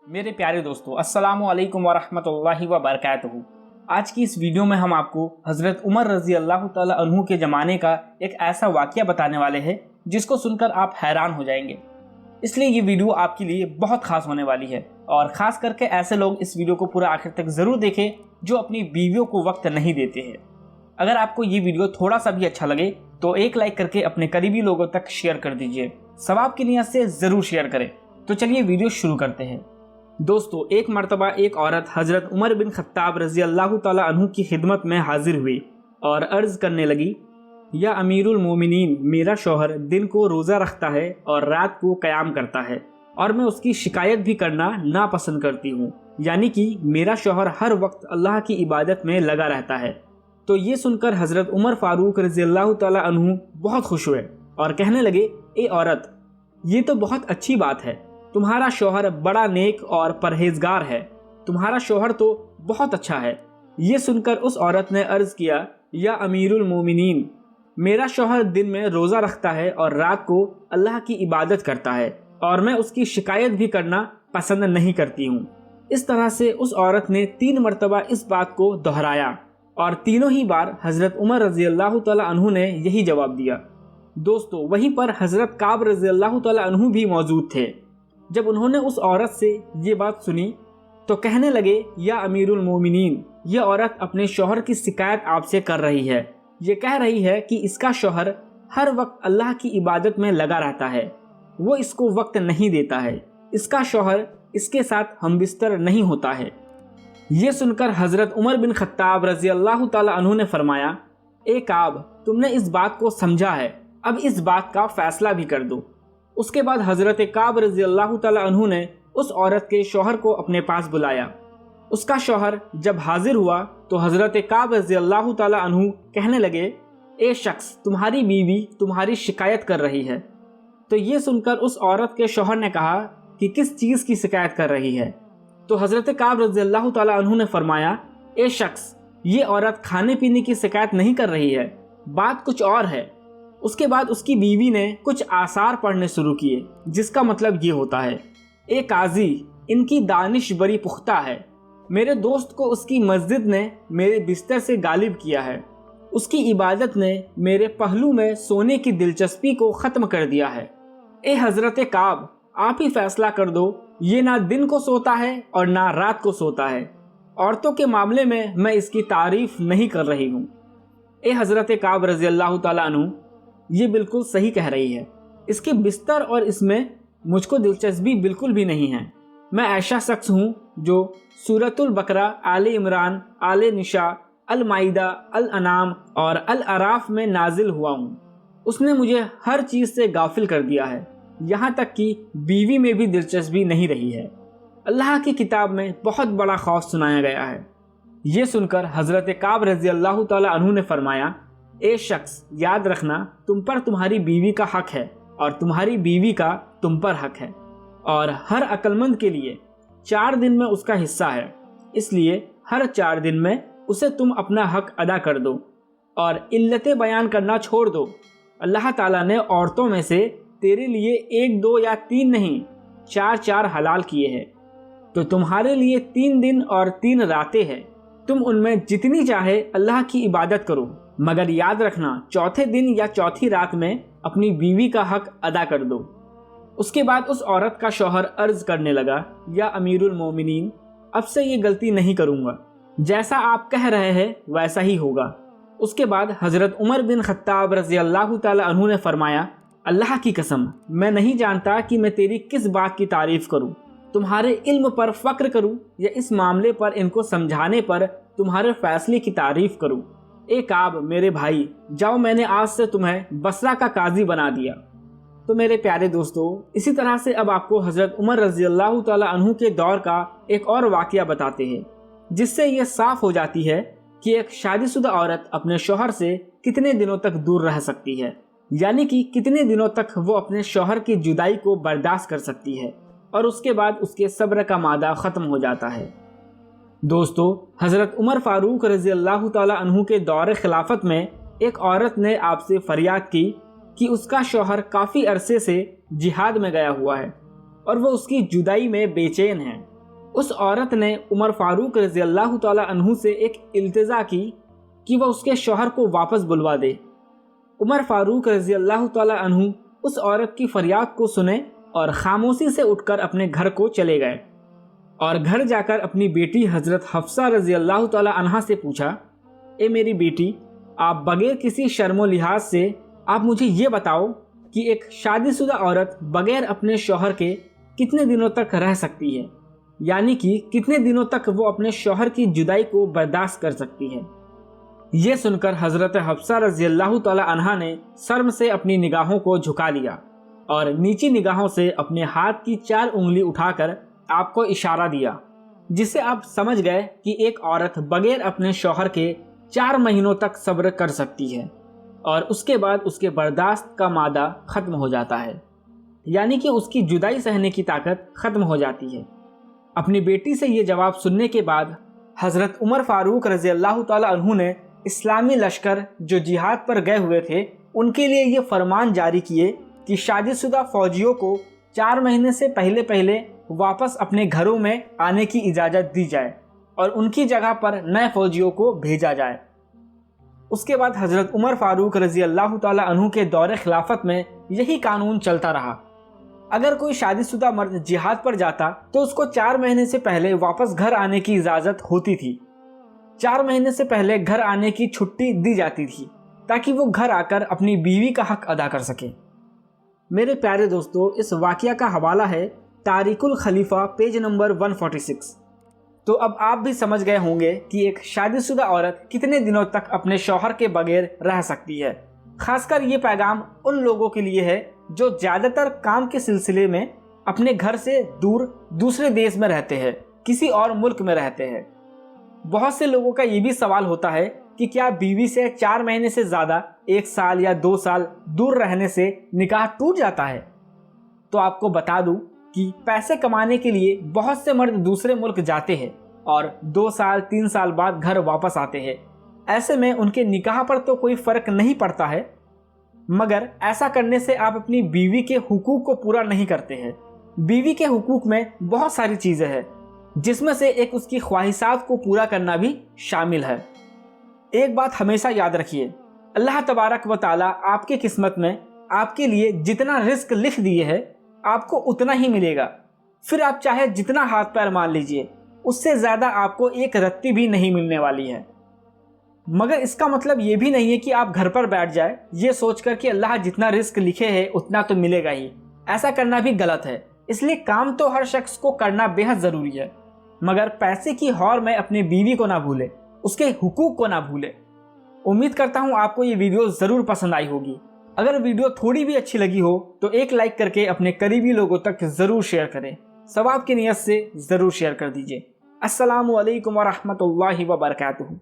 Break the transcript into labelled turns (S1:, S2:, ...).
S1: मेरे प्यारे दोस्तों, अस्सलामु अलैकुम वरहमतुल्लाहि वबरकातुहू। आज की इस वीडियो में हम आपको हज़रत उमर रज़ी अल्लाह ताला अन्हु के ज़माने का एक ऐसा वाक़या बताने वाले हैं जिसको सुनकर आप हैरान हो जाएंगे। इसलिए ये वीडियो आपके लिए बहुत ख़ास होने वाली है और ख़ास करके ऐसे लोग इस वीडियो को पूरा आखिर तक ज़रूर देखें जो अपनी बीवियों को वक्त नहीं देते हैं। अगर आपको ये वीडियो थोड़ा सा भी अच्छा लगे तो एक लाइक करके अपने करीबी लोगों तक शेयर कर दीजिए। सवाब की नियत से ज़रूर शेयर करें। तो चलिए वीडियो शुरू करते हैं। दोस्तों, एक मर्तबा एक औरत हज़रत उमर बिन खत्ताब रज़ी अल्लाह ताला अन्हु की खिदमत में हाजिर हुई और अर्ज़ करने लगी, या अमीरुल मोमिनीन, मेरा शौहर दिन को रोज़ा रखता है और रात को क़याम करता है और मैं उसकी शिकायत भी करना नापसंद करती हूँ। यानी कि मेरा शौहर हर वक्त अल्लाह की इबादत में लगा रहता है। तो ये सुनकर हज़रत उमर फ़ारूक रज़ी अल्लाह ताला अन्हु बहुत खुश हुए और कहने लगे, ए औरत, ये तो बहुत अच्छी बात है। तुम्हारा शौहर बड़ा नेक और परहेजगार है। तुम्हारा शौहर तो बहुत अच्छा है। ये सुनकर उस औरत ने अर्ज़ किया, या अमीरुल मोमिनीन, मेरा शौहर दिन में रोज़ा रखता है और रात को अल्लाह की इबादत करता है और मैं उसकी शिकायत भी करना पसंद नहीं करती हूँ। इस तरह से उस औरत ने 3 मरतबा इस बात को दोहराया और तीनों ही बार हज़रत उमर रज़ी अल्लाह ताला अन्हु ने यही जवाब दिया। दोस्तों, वहीं पर हज़रत काब रज़ी अल्लाह ताला अन्हु भी मौजूद थे। जब उन्होंने उस औरत से ये बात सुनी तो कहने लगे, या अमीरुल मोमिनीन, यह औरत अपने शौहर की शिकायत आपसे कर रही है। ये कह रही है कि इसका शौहर हर वक्त अल्लाह की इबादत में लगा रहता है, वो इसको वक्त नहीं देता है, इसका शौहर इसके साथ हमबिस्तर नहीं होता है। ये सुनकर हज़रत उमर बिन खत्ताब रज़ी अल्लाह ताला अन्हु ने फरमाया, ए काब, तुमने इस बात को समझा है, अब इस बात का फ़ैसला भी कर दो। उसके बाद हज़रत काब रज़ी अल्लाह ताला अन्हु ने उस औरत के शौहर को अपने पास बुलाया। उसका शौहर जब हाजिर हुआ तो हज़रत काब रज़ी अल्लाह ताला अन्हु कहने लगे, ए शख्स, तुम्हारी बीवी तुम्हारी शिकायत कर रही है। तो ये सुनकर उस औरत के शौहर ने कहा कि किस चीज़ की शिकायत कर रही है। तो हज़रत काब रज़ी अल्लाह ताला अन्हु ने फरमाया, ए शख्स, ये औरत खाने पीने की शिकायत नहीं कर रही है, बात कुछ और है। उसके बाद उसकी बीवी ने कुछ आसार पढ़ने शुरू किए, जिसका मतलब ये होता है, ए काजी, इनकी दानिश बड़ी पुख्ता है। मेरे दोस्त को उसकी मस्जिद ने मेरे बिस्तर से गालिब किया है। उसकी इबादत ने मेरे पहलू में सोने की दिलचस्पी को ख़त्म कर दिया है। ए हज़रत काब, आप ही फैसला कर दो, ये ना दिन को सोता है और ना रात को सोता है। औरतों के मामले में मैं इसकी तारीफ़ नहीं कर रही हूँ। ए हज़रत काब रज़ी अल्लाह ताला अन्हु, ये बिल्कुल सही कह रही है। इसके बिस्तर और इसमें मुझको दिलचस्पी बिल्कुल भी नहीं है। मैं ऐसा शख्स हूँ जो सूरतुल बकरा, आले इमरान, आले निशा, अल माइदा, अल अनाम और अल अराफ में नाजिल हुआ हूँ। उसने मुझे हर चीज़ से गाफिल कर दिया है, यहाँ तक कि बीवी में भी दिलचस्पी नहीं रही है। अल्लाह की किताब में बहुत बड़ा खौफ सुनाया गया है। ये सुनकर हज़रत काब रज़ी अल्लाह ताला अन्हु ने फरमाया, ए शख्स, याद रखना, तुम पर तुम्हारी बीवी का हक है और तुम्हारी बीवी का तुम पर हक है, और हर अक्लमंद के लिए 4 दिन में उसका हिस्सा है। इसलिए हर 4 दिन में उसे तुम अपना हक अदा कर दो और इल्लतें बयान करना छोड़ दो। अल्लाह ताला ने औरतों में से तेरे लिए 1, 2 या 3 नहीं, 4 हलाल किए हैं। तो तुम्हारे लिए 3 दिन और 3 रातें हैं। तुम उनमें जितनी चाहे अल्लाह की इबादत करो, मगर याद रखना, चौथे दिन या चौथी रात में अपनी बीवी का हक अदा कर दो। उसके बाद उस औरत का शौहर अर्ज़ करने लगा, या अमीरुल मोमिनीन, अब से ये गलती नहीं करूँगा, जैसा आप कह रहे हैं वैसा ही होगा। उसके बाद हज़रत उमर बिन खत्ताब रज़ी अल्लाह ताला अन्हु ने फरमाया, अल्लाह की कसम, मैं नहीं जानता कि मैं तेरी किस बात की तारीफ़ करूँ, तुम्हारे इल्म पर फ़क्र करूँ या इस मामले पर इनको समझाने पर तुम्हारे फ़ैसले की तारीफ़ करूँ। ए काब, मेरे भाई, जाओ, मैंने आज से तुम्हें बसरा का काजी बना दिया। तो मेरे प्यारे दोस्तों, इसी तरह से अब आपको हज़रत उमर रज़ी अल्लाह ताला अन्हु के दौर का एक और वाक़या बताते हैं, जिससे ये साफ़ हो जाती है कि एक शादीशुदा औरत अपने शौहर से कितने दिनों तक दूर रह सकती है, यानी कि कितने दिनों तक वो अपने शौहर की जुदाई को बर्दाश्त कर सकती है और उसके बाद उसके सब्र का मादा ख़त्म हो जाता है। दोस्तों, हज़रत उमर फ़ारूक रज़ी अल्लाह ताला अन्हु के दौर खिलाफत में एक औरत ने आपसे फरियाद की कि उसका शौहर काफ़ी अरसे से जिहाद में गया हुआ है और वो उसकी जुदाई में बेचैन है। उस औरत ने उमर फारूक रज़ी अल्लाह ताला अन्हु से एक इल्तिजा की कि वह उसके शौहर को वापस बुलवा दे। उमर फारूक रज़ी अल्लाह ताला अन्हु उस औरत की फरियाद को सुने और खामोशी से उठकर अपने घर को चले गए और घर जाकर अपनी बेटी हज़रत हफ्सा रज़ी अल्लाह ताला अन्हा से पूछा, ए मेरी बेटी, आप बगैर किसी शर्मो लिहाज से आप मुझे ये बताओ कि एक शादीशुदा औरत बगैर अपने शौहर के कितने दिनों तक रह सकती है, यानी कि कितने दिनों तक वो अपने शौहर की जुदाई को बर्दाश्त कर सकती है। ये सुनकर हज़रत हफ्सा रज़ी अल्लाह ताला अन्हा ने शर्म से अपनी निगाहों को झुका लिया और नीची निगाहों से अपने हाथ की 4 उंगली उठाकर आपको इशारा दिया, जिससे आप समझ गए कि एक औरत बगैर अपने शौहर के 4 महीनों तक सब्र कर सकती है और उसके बाद उसके बर्दाश्त का मादा ख़त्म हो जाता है, यानी कि उसकी जुदाई सहने की ताकत ख़त्म हो जाती है। अपनी बेटी से ये जवाब सुनने के बाद हज़रत उमर फारूक रज़ी अल्लाह ताला अन्हु ने इस्लामी लश्कर जो जिहाद पर गए हुए थे उनके लिए ये फरमान जारी किए कि शादीशुदा फ़ौजियों को 4 महीने से पहले वापस अपने घरों में आने की इजाज़त दी जाए और उनकी जगह पर नए फ़ौजियों को भेजा जाए। उसके बाद हज़रत उमर फारूक रज़ी अल्लाह ताला अन्हु के दौरे खिलाफत में यही कानून चलता रहा। अगर कोई शादीशुदा मर्द जिहाद पर जाता तो उसको 4 महीने से पहले वापस घर आने की इजाज़त होती थी। 4 महीने से पहले घर आने की छुट्टी दी जाती थी ताकि वो घर आकर अपनी बीवी का हक अदा कर सके। मेरे प्यारे दोस्तों, इस वाक़या का हवाला है तारिकुल खलीफा पेज नंबर 146। तो अब आप भी समझ गए होंगे कि एक शादीशुदा औरत कितने दिनों तक अपने शौहर के बगैर रह सकती है। खासकर ये पैगाम उन लोगों के लिए है जो ज़्यादातर काम के सिलसिले में अपने घर से दूर दूसरे देश में रहते हैं, किसी और मुल्क में रहते हैं। बहुत से लोगों का ये भी सवाल होता है कि क्या बीवी से 4 महीने से ज़्यादा 1 साल या 2 साल दूर रहने से निकाह टूट जाता है। तो आपको बता दूं कि पैसे कमाने के लिए बहुत से मर्द दूसरे मुल्क जाते हैं और 2 साल 3 साल बाद घर वापस आते हैं। ऐसे में उनके निकाह पर तो कोई फ़र्क नहीं पड़ता है, मगर ऐसा करने से आप अपनी बीवी के हुकूक को पूरा नहीं करते हैं। बीवी के हुकूक में बहुत सारी चीज़ें हैं, जिसमें से एक उसकी ख्वाहिशात को पूरा करना भी शामिल है। एक बात हमेशा याद रखिए, अल्लाह तबारक व ताला आपकी किस्मत में आपके लिए जितना रिस्क लिख दिए है आपको उतना ही मिलेगा। फिर आप चाहे जितना हाथ पैर मार लीजिए, उससे ज़्यादा आपको एक रत्ती भी नहीं मिलने वाली है। मगर इसका मतलब ये भी नहीं है कि आप घर पर बैठ जाए ये सोचकर कि अल्लाह जितना रिस्क लिखे है उतना तो मिलेगा ही। ऐसा करना भी गलत है। इसलिए काम तो हर शख्स को करना बेहद ज़रूरी है, मगर पैसे की हौर में अपनी बीवी को ना भूले, उसके हुकूक को ना भूले। उम्मीद करता हूँ आपको ये वीडियो ज़रूर पसंद आई होगी। अगर वीडियो थोड़ी भी अच्छी लगी हो तो एक लाइक करके अपने करीबी लोगों तक ज़रूर शेयर करें। सवाब की नियत से ज़रूर शेयर कर दीजिए। अस्सलामु अलैकुम व रहमतुल्लाहि व बरकातुहू।